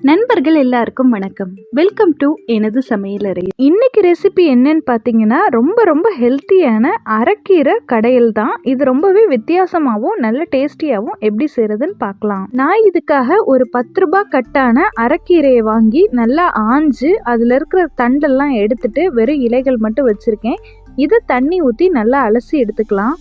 நண்பர்கள் எல்லாருக்கும் வணக்கம். வெல்கம் டு எனது சமையலறை. இன்னைக்கு ரெசிபி என்னன்னு பார்த்தீங்கன்னா ரொம்ப ஹெல்த்தியான அரைக்கீரை கடையல் தான். இது ரொம்பவே வித்தியாசமாகவும் நல்ல டேஸ்டியாகவும் எப்படி செய்யறதுன்னு பார்க்கலாம். நான் இதுக்காக ஒரு 10 ரூபாய் கட்டான அரைக்கீரையை வாங்கி நல்லா ஆஞ்சு அதில் இருக்கிற தண்டெல்லாம் எடுத்துட்டு வெறும் இலைகள் மட்டும் வச்சிருக்கேன். இதை தண்ணி ஊற்றி நல்லா அலசி எடுத்துக்கலாம்.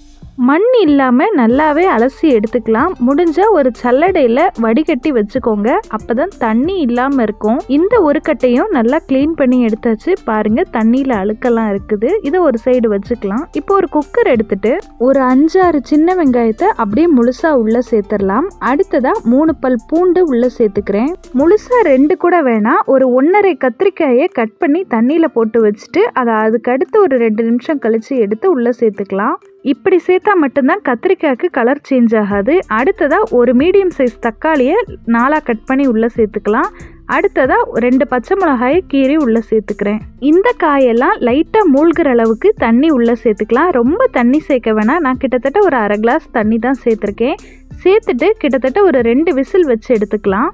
மண் இல்லாமல் நல்லாவே அலசி எடுத்துக்கலாம். முடிஞ்சால் ஒரு சல்லடையில் வடிகட்டி வச்சுக்கோங்க, அப்போ தான் தண்ணி இல்லாமல் இருக்கும். இந்த ஒரு கட்டையும் நல்லா க்ளீன் பண்ணி எடுத்தாச்சு. பாருங்கள், தண்ணியில் அழுக்கெல்லாம் இருக்குது. இதை ஒரு சைடு வச்சுக்கலாம். இப்போ ஒரு குக்கர் எடுத்துட்டு ஒரு 5-6 சின்ன வெங்காயத்தை அப்படியே முழுசாக உள்ளே சேர்த்துடலாம். அடுத்ததாக 3 பல் பூண்டு உள்ளே சேர்த்துக்கிறேன். முழுசாக 2 கூட வேணாம். ஒரு 1.5 கத்திரிக்காயை கட் பண்ணி தண்ணியில் போட்டு வச்சுட்டு அதை அதுக்கடுத்து ஒரு 2 நிமிஷம் கழித்து எடுத்து உள்ளே சேர்த்துக்கலாம். இப்படி சேர்த்தா மட்டும்தான் கத்திரிக்காய்க்கு கலர் சேஞ்ச் ஆகாது. அடுத்ததாக ஒரு மீடியம் சைஸ் தக்காளியை 4 கட் பண்ணி உள்ளே சேர்த்துக்கலாம். அடுத்ததாக 2 பச்சை மிளகாயை கீறி உள்ளே சேர்த்துக்கிறேன். இந்த காயெல்லாம் லைட்டாக மூழ்கிற அளவுக்கு தண்ணி உள்ளே சேர்த்துக்கலாம். ரொம்ப தண்ணி சேர்க்க வேணாம். நான் கிட்டத்தட்ட ஒரு 1/2 கிளாஸ் தண்ணி தான் சேர்த்துருக்கேன். சேர்த்துட்டு கிட்டத்தட்ட ஒரு 2 விசில் வச்சு எடுத்துக்கலாம்.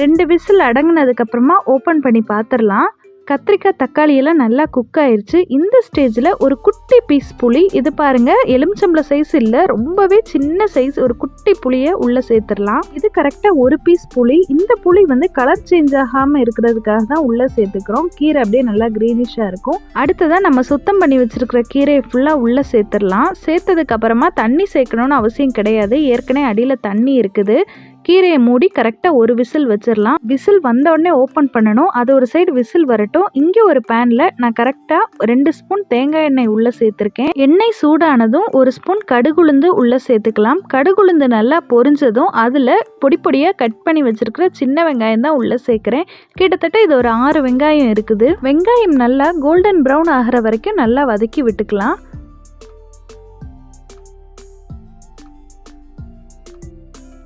ரெண்டு விசில் அடங்கினதுக்கப்புறமா ஓப்பன் பண்ணி பார்த்துடலாம். கத்திரிக்காய் தக்காளியெல்லாம் நல்லா குக் ஆயிடுச்சு. இந்த ஸ்டேஜில் ஒரு குட்டி பீஸ் புளி, இது பாருங்கள் எலுமிச்சம்பழ சைஸ் இல்லை, ரொம்பவே சின்ன சைஸ் ஒரு குட்டி புளியை உள்ளே சேர்த்துடலாம். இது கரெக்டாக ஒரு பீஸ் புளி. இந்த புளி கலர் சேஞ்ச் ஆகாமல் இருக்கிறதுக்காக தான் உள்ளே சேர்த்துக்கிறோம். கீரை அப்படியே நல்லா க்ரீனிஷாக இருக்கும். அடுத்ததாக நம்ம சுத்தம் பண்ணி வச்சுருக்கிற கீரையை ஃபுல்லாக உள்ளே சேர்த்துடலாம். சேர்த்ததுக்கப்புறமா தண்ணி சேர்க்கணும்னு அவசியம் கிடையாது, ஏற்கனவே அடியில் தண்ணி இருக்குது. கீரையை மூடி கரெக்டாக ஒரு விசில் வச்சிடலாம். விசில் வந்த உடனே ஓப்பன் பண்ணணும். அது ஒரு சைடு விசில் வரட்டும். இங்கே ஒரு பேனில் நான் கரெக்டாக 2 ஸ்பூன் தேங்காய் எண்ணெய் உள்ளே சேர்த்துருக்கேன். எண்ணெய் சூடானதும் 1 ஸ்பூன் கடுகுளுந்து உள்ளே சேர்த்துக்கலாம். கடுகுளுந்து நல்லா பொரிஞ்சதும் அதில் பொடி பொடியாக கட் பண்ணி வச்சிருக்கிற சின்ன வெங்காயம் தான் உள்ளே சேர்க்குறேன். கிட்டத்தட்ட இது ஒரு 6 வெங்காயம் இருக்குது. வெங்காயம் நல்லா கோல்டன் ப்ரௌன் ஆகிற வரைக்கும் நல்லா வதக்கி விட்டுக்கலாம்.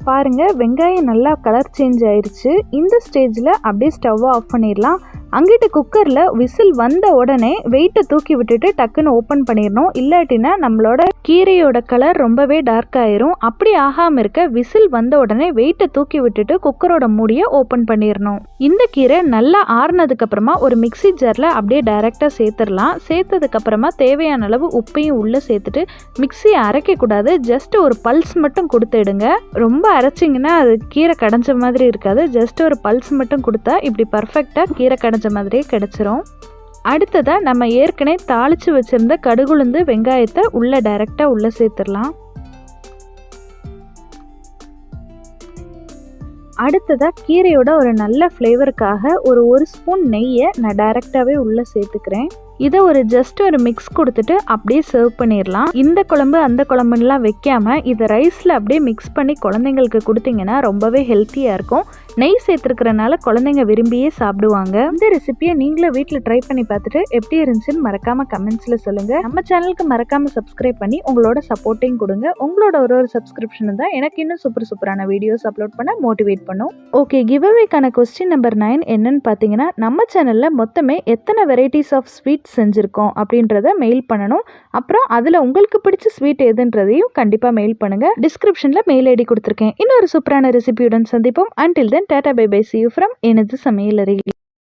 பாருங்க, வெங்காயம் நல்லா கலர் சேஞ்ச் ஆயிருச்சு. இந்த ஸ்டேஜில் அப்படியே ஸ்டவ்வை ஆஃப் பண்ணிடலாம். அங்கிட்டு குக்கரில் விசில் வந்த உடனே வெயிட்டை தூக்கி விட்டுட்டு டக்குன்னு ஓப்பன் பண்ணிடணும். இல்லாட்டினா நம்மளோட கீரையோட கலர் ரொம்பவே டார்க் ஆயிரும். அப்படி ஆகாமல் இருக்க விசில் வந்த உடனே வெயிட்டை தூக்கி விட்டுட்டு குக்கரோட மூடியை ஓப்பன் பண்ணிடணும். இந்த கீரை நல்லா ஆறுனதுக்கப்புறமா ஒரு மிக்சி ஜாரில் அப்படியே டைரெக்டாக சேர்த்துடலாம். சேர்த்ததுக்கப்புறமா தேவையான அளவு உப்பையும் உள்ளே சேர்த்துட்டு மிக்சியை அரைக்கக்கூடாது, ஜஸ்ட் ஒரு பல்ஸ் மட்டும் கொடுத்துடுங்க. ரொம்ப அரைச்சிங்கன்னா அது கீரை கடைஞ்ச மாதிரி இருக்காது. ஜஸ்ட் ஒரு பல்ஸ் மட்டும் கொடுத்தா இப்படி பர்ஃபெக்டாக கீரை கடைஞ்ச மாதிரியே கிடைச்சிரும். அடுத்ததாக நம்ம ஏற்கனவே தாளித்து வச்சுருந்த கடுகுளுந்து வெங்காயத்தை உள்ளே டைரெக்டாக உள்ளே சேர்த்துடலாம். அடுத்ததாக கீரையோட ஒரு நல்ல ஃப்ளேவருக்காக ஒரு ஸ்பூன் நெய்யை நான் டைரெக்டாகவே உள்ளே சேர்த்துக்கிறேன். இதை ஒரு ஜஸ்ட் ஒரு மிக்ஸ் கொடுத்துட்டு அப்படியே சர்வ் பண்ணிடலாம். இந்த குழம்பு அந்த குழம்புலாம் வைக்காமல் இதை ரைஸில் அப்படியே மிக்ஸ் பண்ணி குழந்தைங்களுக்கு கொடுத்தீங்கன்னா ரொம்பவே ஹெல்த்தியாக இருக்கும். நெய் சேர்த்துருக்கிறனால குழந்தைங்க விரும்பியே சாப்பிடுவாங்க. இந்த ரெசிபியை நீங்களும் வீட்டில் ட்ரை பண்ணி பார்த்துட்டு எப்படி இருந்துச்சுன்னு மறக்காமல் கமெண்ட்ஸில் சொல்லுங்கள். நம்ம சேனலுக்கு மறக்காமல் சப்ஸ்கிரைப் பண்ணி உங்களோட சப்போர்ட்டையும் கொடுங்க. உங்களோட ஒரு சப்ஸ்கிரிப்ஷன் தான் எனக்கு இன்னும் சூப்பரான வீடியோஸ் அப்லோட் பண்ண மோட்டிவேட் பண்ணும். ஓகே, கிவ் அவேக்கான கொஸ்டின் நம்பர் 9 என்னன்னு பார்த்தீங்கன்னா, நம்ம சேனலில் மொத்தமே எத்தனை வெரைட்டிஸ் ஆஃப் ஸ்வீட் செஞ்சுருக்கோம் அப்படின்றத மெயில் பண்ணணும். அப்புறம் அதில் உங்களுக்கு பிடிச்ச ஸ்வீட் எதுன்றதையும் கண்டிப்பாக மெயில் பண்ணுங்கள். டிஸ்கிரிப்ஷனில் மெயில் ஐடி கொடுத்துருக்கேன். இன்னொரு சூப்பரான ரெசிபியுடன் சந்திப்போம். Until then, tata bye bye. See you from எனது சமையலறை.